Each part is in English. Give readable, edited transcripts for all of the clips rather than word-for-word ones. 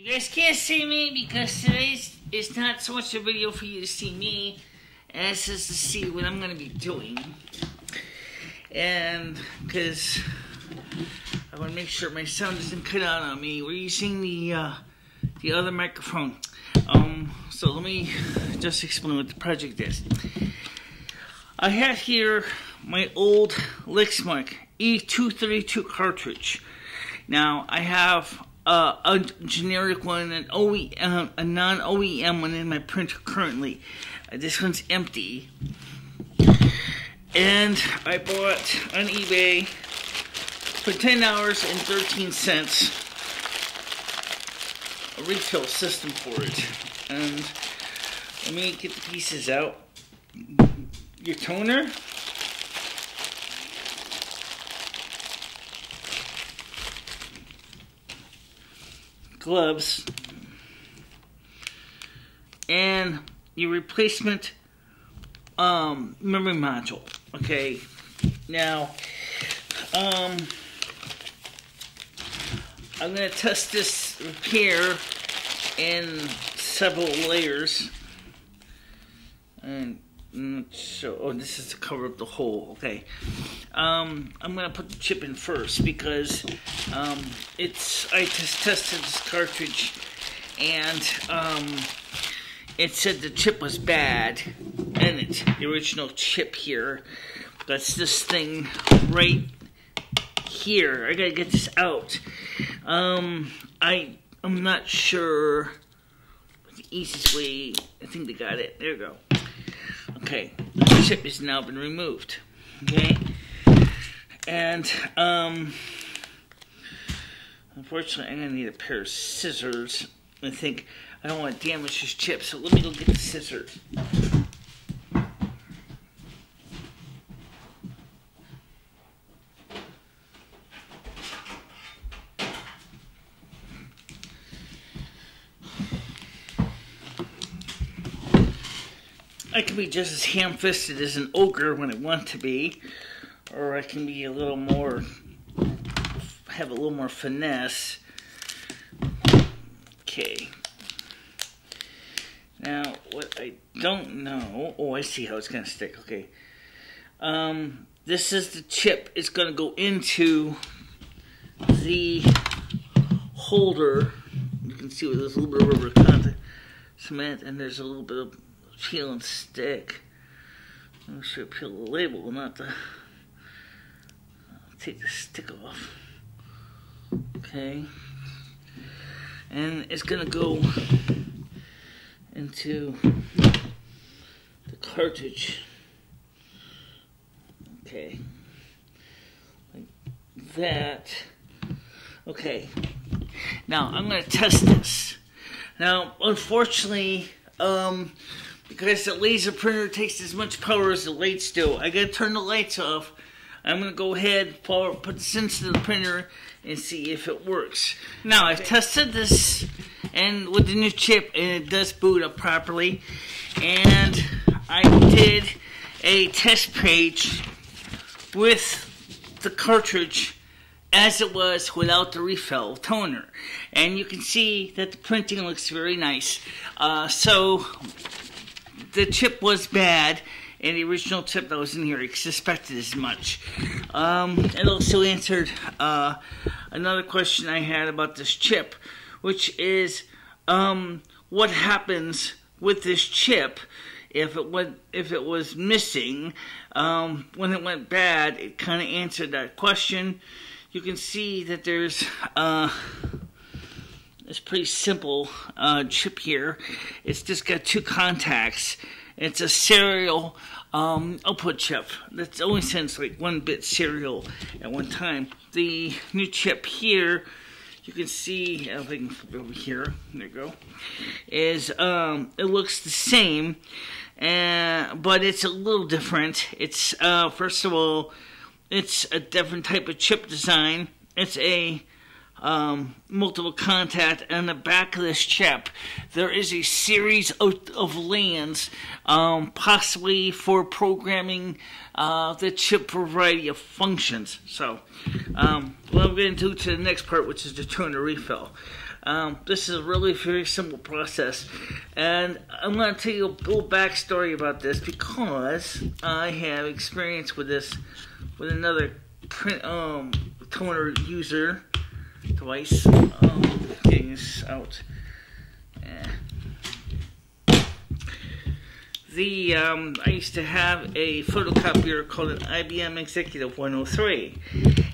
You guys can't see me because today's is not so much a video for you to see me as is to see what I'm going to be doing. And because I want to make sure my sound doesn't cut out on me, we're using the other microphone. So let me just explain what the project is. I have here my old Lexmark E232 cartridge. Now I have a generic one, a non-OEM one in my printer currently. This one's empty, and I bought on eBay for $10.13 a refill system for it. And let me get the pieces out. Your toner, gloves, and your replacement memory module. Okay, now I'm going to test this repair in several layers. And so, oh, this is to cover up the hole. Okay, I'm gonna put the chip in first because I just tested this cartridge and it said the chip was bad, and it's the original chip here. That's this thing right here. I gotta get this out. I'm not sure the easiest way. I think they got it. There we go. Okay, the chip has now been removed. Okay, and unfortunately, I'm gonna need a pair of scissors. I think I don't want to damage this chip, so let me go get the scissors. I can be just as ham-fisted as an ogre when I want to be, or I can be a little more, have a little more finesse. Okay. Now, what I don't know, oh, I see how it's going to stick, okay. This is the chip. It's going to go into the holder. You can see where there's a little bit of rubber content, cement, and there's a little bit of peel and stick. I'm sure peel the label, not the. I'll take the stick off. Okay, and it's gonna go into the cartridge. Okay, like that. Okay, now I'm gonna test this. Now, unfortunately, because the laser printer takes as much power as the lights do, I gotta turn the lights off. I'm gonna go ahead, put this into the printer and see if it works. Now, I've tested this and with the new chip, and it does boot up properly. And I did a test page with the cartridge as it was without the refill toner. And you can see that the printing looks very nice. So the chip was bad, and the original chip that was in here, I suspected as much. It also answered another question I had about this chip, which is what happens with this chip if it was missing. When it went bad, it kind of answered that question. You can see that there's this pretty simple chip here. It's just got two contacts. It's a serial output chip that's only sends like 1-bit serial at one time. The new chip here, you can see, if I can flip it over here, there you go, is it looks the same, but it's a little different. It's first of all, it's a different type of chip design. It's a multiple contact. On the back of this chip, there is a series of lands, possibly for programming the chip for a variety of functions. So, what I'm going to do to the next part, which is the toner refill. This is a really very simple process, and I'm going to tell you a little backstory about this because I have experience with this with another toner user device. Getting this out. I used to have a photocopier called an IBM Executive 103,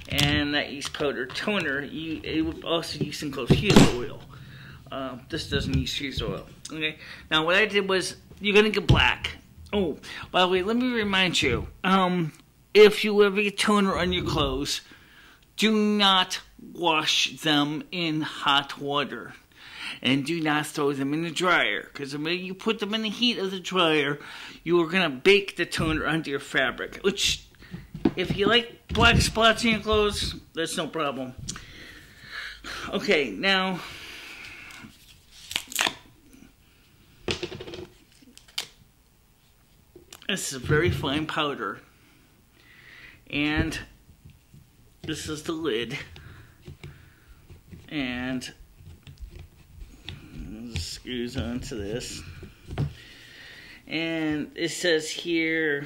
and that used powder toner. It would also use something called fuse oil. This doesn't use fuse oil. Okay. Now what I did was, you're gonna get black. Oh, by the way, let me remind you. If you ever get toner on your clothes, do not wash them in hot water. And do not throw them in the dryer, because the minute you put them in the heat of the dryer, you are going to bake the toner onto your fabric. Which, if you like black spots in your clothes, that's no problem. Okay, now, this is a very fine powder. And this is the lid. And screws onto this, and it says here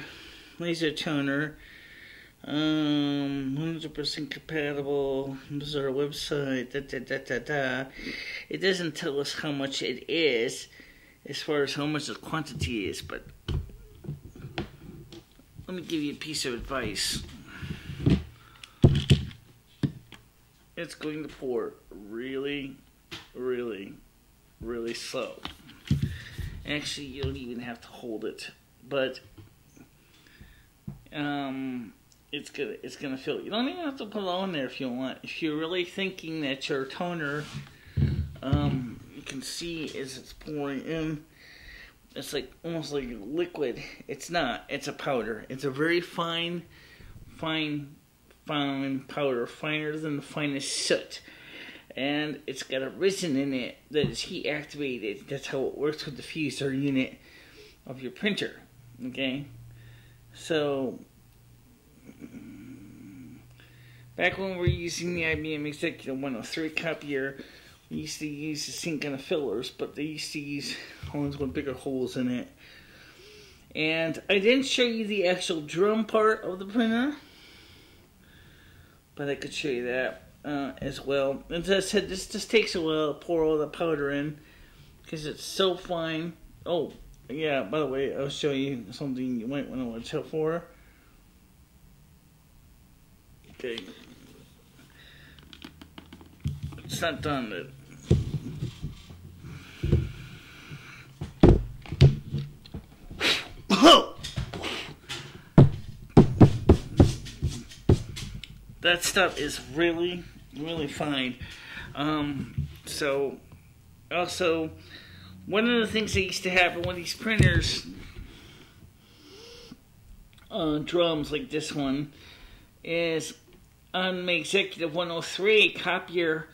laser toner, 100% compatible. This is our website. It doesn't tell us how much it is as far as how much the quantity is, but let me give you a piece of advice. It's going to pour really slow. Actually, you don't even have to hold it, but it's gonna fill. You don't even have to put it on there if you want. If you're really thinking that your toner, you can see as it's pouring in, it's like almost like liquid. It's not. It's a powder. It's a very fine powder, finer than the finest soot. And it's got a resin in it that is heat activated. That's how it works with the fuser unit of your printer. Okay? So, back when we were using the IBM Executive 103 copier, we used to use the same kind of fillers, but they used to use ones with bigger holes in it. And I didn't show you the actual drum part of the printer, but I could show you that. As well. As I said, this just takes a while to pour all the powder in because it's so fine. Oh, yeah, by the way, I'll show you something you might want to watch out for. Okay. It's not done yet. That stuff is really fine. So, also, one of the things that used to happen with these printers, drums like this one, is on my Executive 103 copier,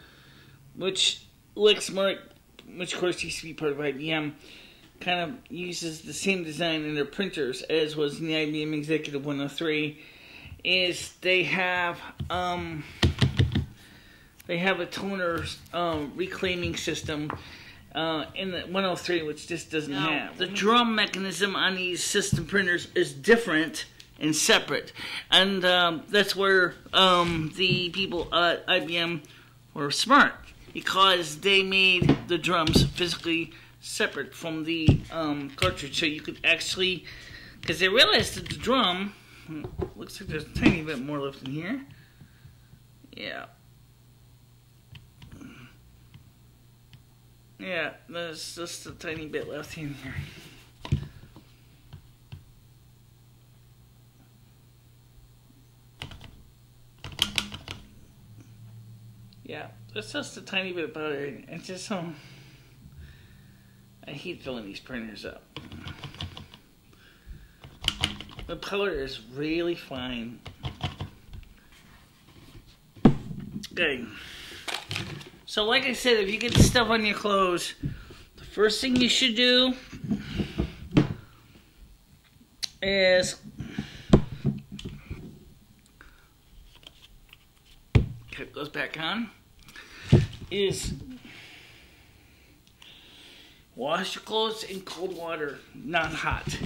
which Lexmark, which of course used to be part of IBM, kind of uses the same design in their printers as was in the IBM Executive 103, is they have a toner reclaiming system in the 103, which this doesn't have. The drum mechanism on these system printers is different and separate, and that's where the people at IBM were smart, because they made the drums physically separate from the cartridge, so you could actually, because they realized that the drum, looks like there's a tiny bit more left in here. Yeah. Yeah, there's just a tiny bit left in here. Yeah, there's just a tiny bit about it. It's just I hate filling these printers up. The powder is really fine. Okay. So like I said, if you get stuff on your clothes, the first thing you should do is okay, it goes back on, is Wash your clothes in cold water, not hot.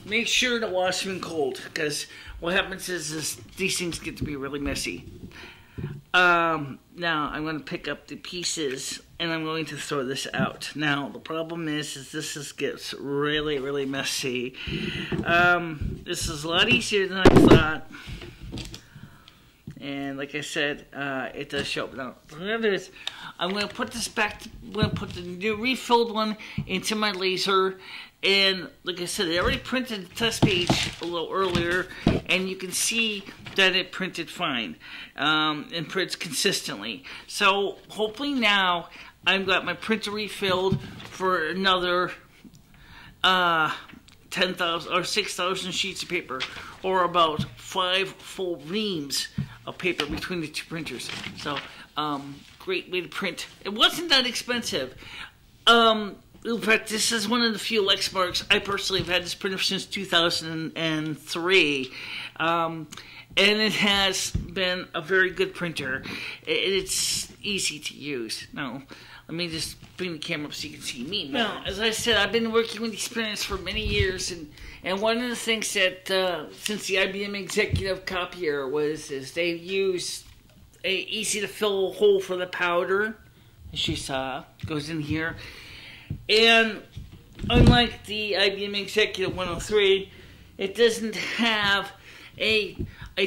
Make sure to wash them in cold, because what happens is these things get to be really messy. Now I'm going to pick up the pieces and I'm going to throw this out. Now the problem is this gets really, really messy. This is a lot easier than I thought. And like I said, it does show up. Now, what I'm going to do is I'm going to put this back. I'm going to put the new refilled one into my laser. And like I said, I already printed the test page a little earlier, and you can see that it printed fine and prints consistently. So hopefully now I've got my printer refilled for another 10,000 or 6,000 sheets of paper, or about 5 full reams of paper between the two printers. So great way to print. It wasn't that expensive. In fact, this is one of the few Lexmarks. I personally have had this printer since 2003. And it has been a very good printer. It's easy to use. Now, let me just bring the camera up so you can see me. Now, as I said, I've been working with these printers for many years, and one of the things that, since the IBM Executive Copier is they use a easy to fill hole for the powder, as you saw, goes in here. And unlike the IBM Executive 103, it doesn't have a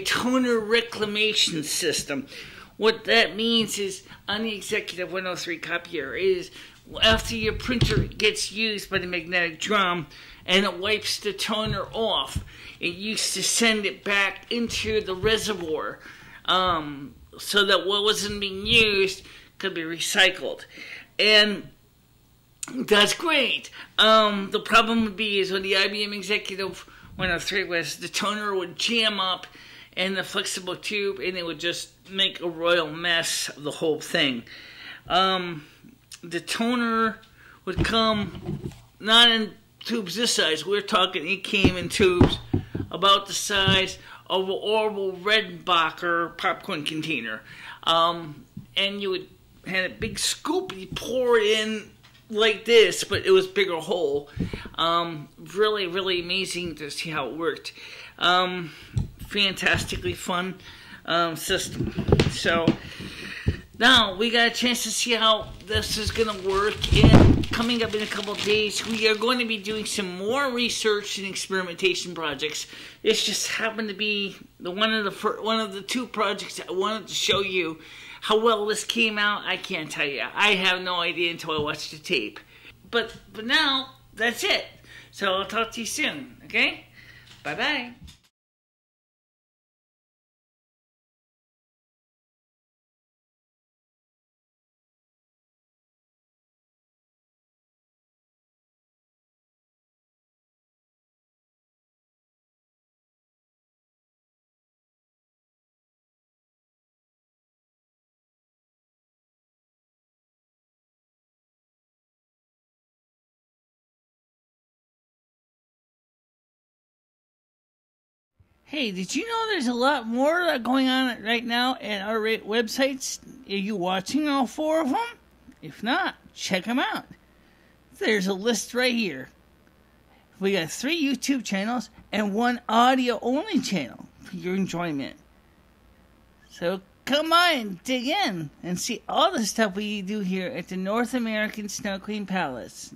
toner reclamation system. What that means is, on the Executive 103 copier, is after your printer gets used by the magnetic drum and it wipes the toner off, it used to send it back into the reservoir so that what wasn't being used could be recycled. And that's great. The problem would be is when the IBM Executive 103 was, the toner would jam up in the flexible tube and it would just make a royal mess of the whole thing. The toner would come not in tubes this size. We're talking it came in tubes about the size of an Orville Redenbacher popcorn container. And you would had a big scoop and you pour it in like this, but it was a bigger hole. Really, really amazing to see how it worked. Fantastically fun system. So now we got a chance to see how this is going to work. And coming up in a couple of days, we are going to be doing some more research and experimentation projects. This just happened to be one of the two projects I wanted to show you. How well this came out, I can't tell you. I have no idea until I watch the tape. But now, that's it. So I'll talk to you soon, okay? Bye-bye. Hey, did you know there's a lot more going on right now at our websites? Are you watching all 4 of them? If not, check them out. There's a list right here. We got 3 YouTube channels and 1 audio-only channel for your enjoyment. So come on, dig in and see all the stuff we do here at the North American Snow Queen Palace.